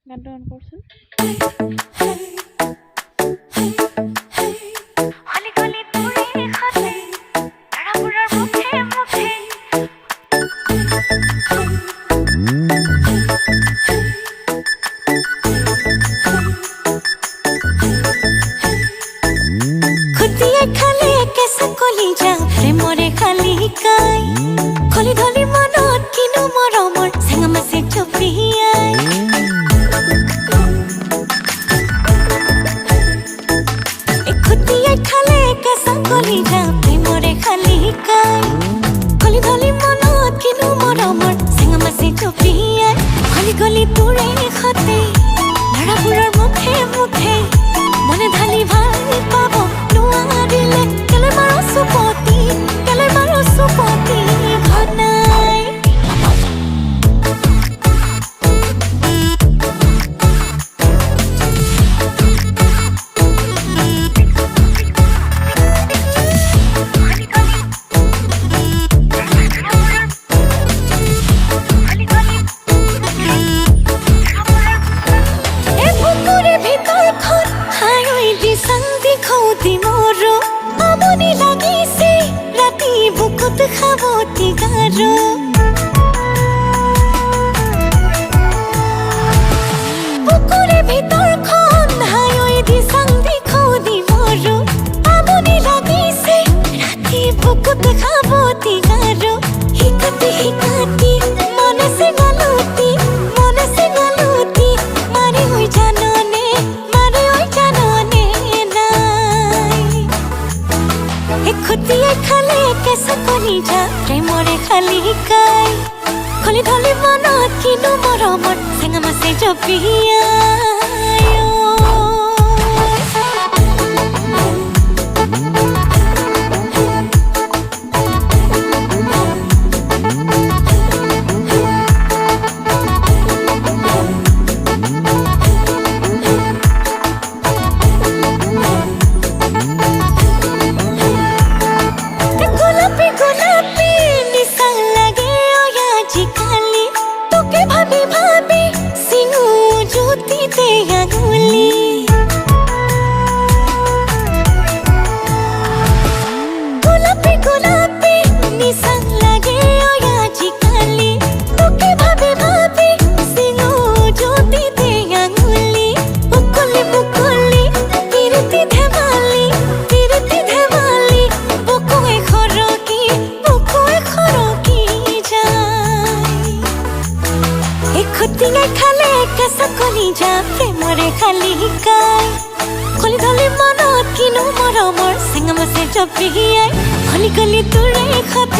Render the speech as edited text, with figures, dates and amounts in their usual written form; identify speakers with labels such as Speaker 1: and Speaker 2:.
Speaker 1: গানটা অন করছেন।
Speaker 2: khutiai khale kesa kolija premore halikai kholi dholi manot kinu moromor sangama se chopiai khutiai khale kesa kolija premore halikai kholi dholi manot kinu moromor sangama se chopiai kholi goli ture khate nara puror mukhe mukhe mone dhali bhal pabo nuarile kale maro supoti ghanai e bukure bhitor khon hayoi disangdi khodi moro amoni lagise rati bukut khaboti garo bukure bhitor khon hayoi disangdi khodi moro amoni lagise rati bukut khaboti garo hikati mone se galuti mare hoi janone nai e khutiai khale kesa kolija premore halikai kholi dholi manot kinu moromor sangama se chopiai গোলাপি নিশান লাগে ওয়াজি খালি তোকে ভাবি ভাবি সিংহ জ্যোতিতে আগুলি গোলাপি নিশান লাগে ওয়াজি খালি তোকে ভাবি ভাবি সিংহ জ্যোতিতে আগুলি মুকুলি তিরতি ধেমালি বুকুয়ে খরকি যায় e khutiai khale kesa kolija premore halikai kholi dholi manot kinu moromor sangama se chopiai kholi goli ture khat